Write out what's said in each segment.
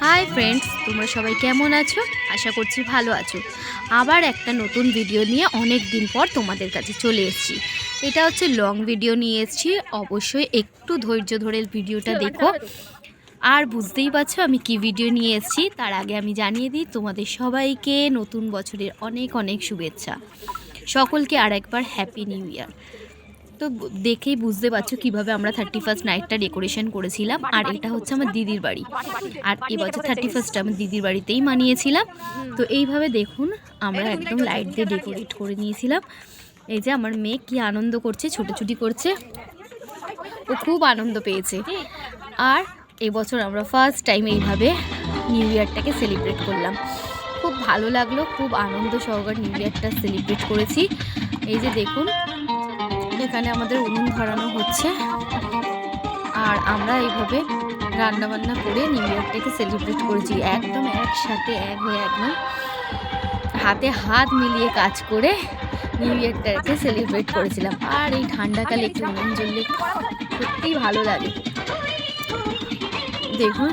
Hi friends, তোমরা সবাই কেমন আছো? আশা করছি ভালো আছো। আবার একটা নতুন ভিডিও নিয়ে অনেক দিন পর তোমাদের কাছে চলে এসেছি। এটা হচ্ছে লং ভিডিও নিয়ে এসেছি, অবশ্যই একটু ধৈর্য ধরে ভিডিওটা দেখো। আর বুঝতেই পারছো আমি কি ভিডিও নিয়ে এসেছি। তার আগে আমি জানিয়ে দিই তোমাদের সবাইকে নতুন বছরের অনেক অনেক শুভেচ্ছা। সকলকে আর একবার হ্যাপি নিউ ইয়ার। তো দেখেই বুঝতে পারছো কীভাবে আমরা 31st নাইটটা ডেকোরেশন করেছিলাম। আর এটা হচ্ছে আমার দিদির বাড়ি, আর এবছর 31st আমার দিদির বাড়িতেই মানিয়েছিলাম। তো এইভাবে দেখুন আমরা একদম লাইট দিয়ে ডেকোরেট করে নিয়েছিলাম। এই যে আমার মেয়ে কি আনন্দ করছে, ছোটাছুটি করছে, ও খুব আনন্দ পেয়েছে। আর এবছর আমরা ফার্স্ট টাইম এইভাবে নিউ ইয়ারটাকে সেলিব্রেট করলাম, খুব ভালো লাগলো, খুব আনন্দ সহকারে নিউ ইয়ারটা সেলিব্রেট করেছি। এই যে দেখুন এখানে আমাদের উনুন ধরানো হচ্ছে, আর আমরা এইভাবে রান্নাবান্না করে নিউ ইয়ারটাকে সেলিব্রেট করেছি একদম একসাথে এক হয়ে, একদম হাতে হাত মিলিয়ে কাজ করে নিউ ইয়ারটাকে সেলিব্রেট করেছিলাম। আর এই ঠান্ডাকালে একটু উনুন জ্বললে সত্যিই ভালো লাগে। দেখুন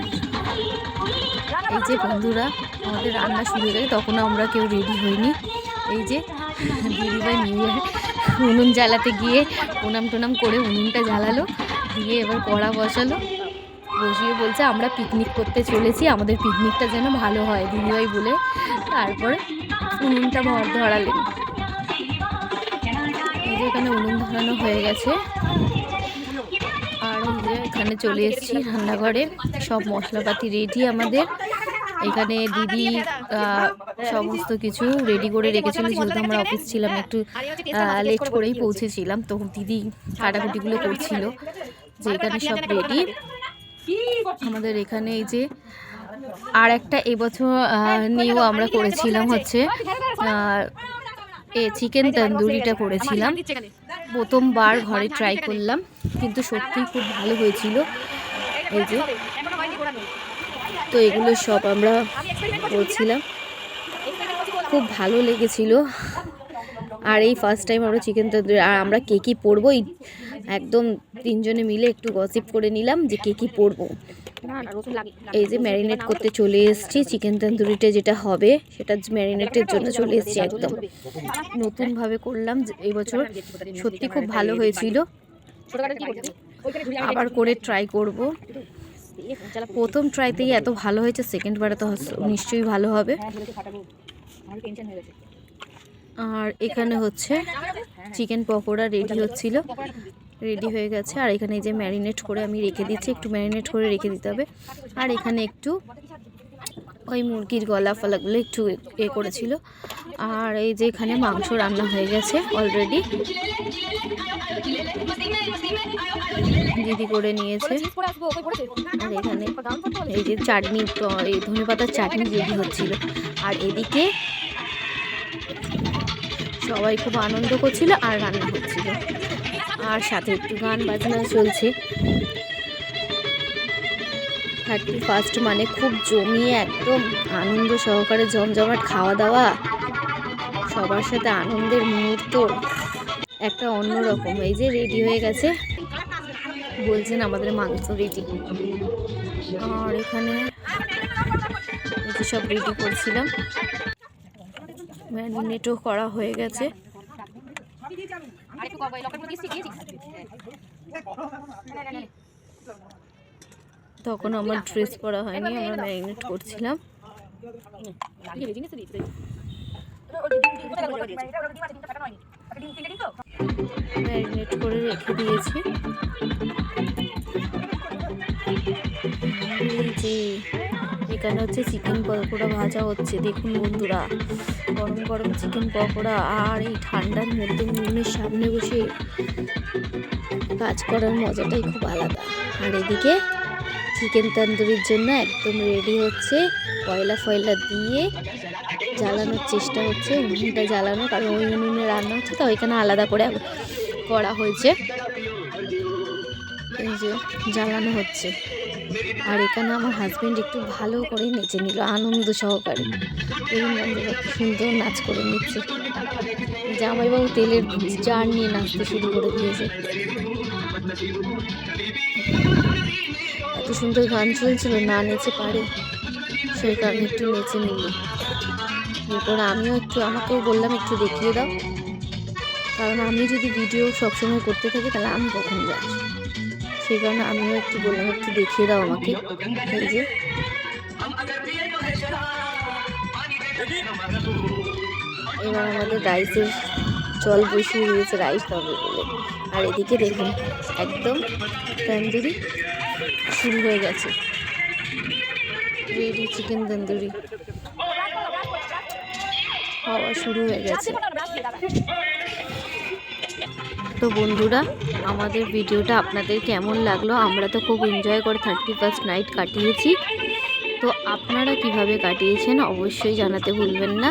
এই যে বন্ধুরা আমাদের রান্না শুরু হয়ে গেছে, তখনও আমরা কেউ রেডি হইনি। এই যে দিদিভাই নিউ ইয়ার উনুন জ্বালাতে গিয়ে প্রণাম টোনাম করে উনুনটা জ্বালালো, দিয়ে এবার কড়া বসালো, বসিয়ে বলছে আমরা পিকনিক করতে চলেছি, আমাদের পিকনিকটা যেন ভালো হয় দিদিভাই বলে। তারপরে উনুনটা ধরালেন। এই যে এখানে উনুন ধরানো হয়ে গেছে, আর এই যে এখানে চলে এসেছি রান্নাঘরে, সব মশলাপাতি রেডি আমাদের। এখানে দিদি সমস্ত কিছু রেডি করে রেখেছিল, যেহেতু আমরা অফিস ছিলাম একটু লেট করেই পৌঁছেছিলাম, তো দিদি কাটাকুটিগুলো করছিল। যে এখানে সব রেডি আমাদের। এখানে এই যে আর একটা এবছর নিয়েও আমরা করেছিলাম হচ্ছে চিকেন তন্দুরিটা করেছিলাম, প্রথমবার ঘরে ট্রাই করলাম, কিন্তু সত্যিই খুব ভালো হয়েছিল। এই যে তো এগুলো সব আমরা করছিলাম, খুব ভালো লেগেছিল। আর এই ফার্স্ট টাইম আমরা চিকেন তন্দুরি, আর আমরা কে কী পরবো একদম তিনজনে মিলে একটু গসিপ করে নিলাম যে কে কী পরবো। এই যে ম্যারিনেট করতে চলে এসেছি, চিকেন তন্দুরিটা যেটা হবে সেটা ম্যারিনেটের জন্য চলে এসেছি, একদম নতুনভাবে করলাম এবছর, সত্যি খুব ভালো হয়েছিল। আবার করে ট্রাই করব, প্রথম ট্রাইতেই এত ভালো হয়েছে, সেকেন্ড বারে তো নিশ্চয়ই ভালো হবে। আর এখানে হচ্ছে চিকেন পকোড়া রেডি হচ্ছিল, রেডি হয়ে গেছে। আর এখানে যে ম্যারিনেট করে আমি রেখে দিচ্ছি, একটু ম্যারিনেট করে রেখে দিতে হবে। আর এখানে একটু ওই মুরগির গলা ফলাগুলো একটু করেছিল। আর এই যে এখানে মাংস রান্না হয়ে গেছে অলরেডি, দিদি করে নিয়েছে। আর এখানে এই যে চাটনি, এই ধনেপাতার চাটনি রেডি হচ্ছিল। আর এদিকে সবাই খুব আনন্দ করছিল আর রান্না হচ্ছিল, আর সাথে একটু গান বাজনা চলছে। 31st মানে খুব জমিয়ে একদম আনন্দ সহকারে জমজমাট খাওয়া দাওয়া, সবার সাথে আনন্দের মুহূর্ত একটা অন্যরকম। এই যে রেডি হয়ে গেছে, বলছেন আমাদের মাংস রেডি। আর এখানে এই যে সব রেডি করছিলাম, ম্যারিনেটও করা হয়ে গেছে। তখন আমার ড্রেস পরা হয়নি, আমরা ম্যারিনেট করছিলাম। ম্যারিনেট করে রেখে দিয়েছি। যে এখানে হচ্ছে চিকেন পকোড়া ভাজা হচ্ছে, দেখুন বন্ধুরা, গরম গরম চিকেন পকোড়া। আর এই ঠান্ডার মধ্যে উনুনের সামনে বসে কাজ করার মজাটাই খুব আলাদা। আর এদিকে চিকেন তন্দুরির জন্য একদম রেডি হচ্ছে, কয়লা ফয়লা দিয়ে জ্বালানোর চেষ্টা হচ্ছে, উনুনটা জ্বালানো, কারণ ওই উনুনে রান্না হচ্ছে, তো ওইখানে আলাদা করে করা হয়েছে। এই যে জ্বালানো হচ্ছে। আর এখানে আমার হাজব্যান্ড একটু ভালো করে নেচে নিল আনন্দ সহকারে, এবং সুন্দর নাচ করে নিচ্ছে। জামাইবাবু তেলের জার নিয়ে নাচতে শুরু করে দিয়েছে। এত সুন্দর গান চলছিল, না নেচে পারে। সেই কারণে একটু নেচে নিলি। এরপর আমিও একটু, আমাকেও বললাম একটু দেখিয়ে দাও, কারণ আমি যদি ভিডিও সবসময় করতে থাকি তাহলে আমি কখন যাই, সেই কারণে আমিও একটু বললাম একটু দেখিয়ে দাও আমাকে। এই যে এবার আমাদের রাইসের জল বসিয়ে দিয়েছে, রাইস হবে বলে। আর এদিকে দেখুন একদম তন্দুরি শুরু হয়ে গেছে, রেডি চিকেন তন্দুরি খাওয়া শুরু হয়ে গেছে। তো বন্ধুরা, আমাদের ভিডিওটা আপনাদের কেমন লাগলো? আমরা তো খুব এনজয় করে 31st নাইট কাটিয়েছি। তো আপনারা কিভাবে কাটিয়েছেন অবশ্যই জানাতে ভুলবেন না।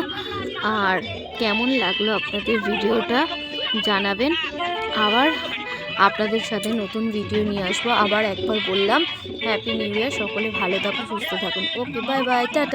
আর কেমন লাগলো আপনাদের ভিডিওটা জানাবেন। আবার আপনাদের সাথে নতুন ভিডিও নিয়ে আসবো। আবার একবার বললাম হ্যাপি নিউ ইয়ার, সকলে ভালো থাকুন, সুস্থ থাকুন। ওকে, বাই বাই, টাটা।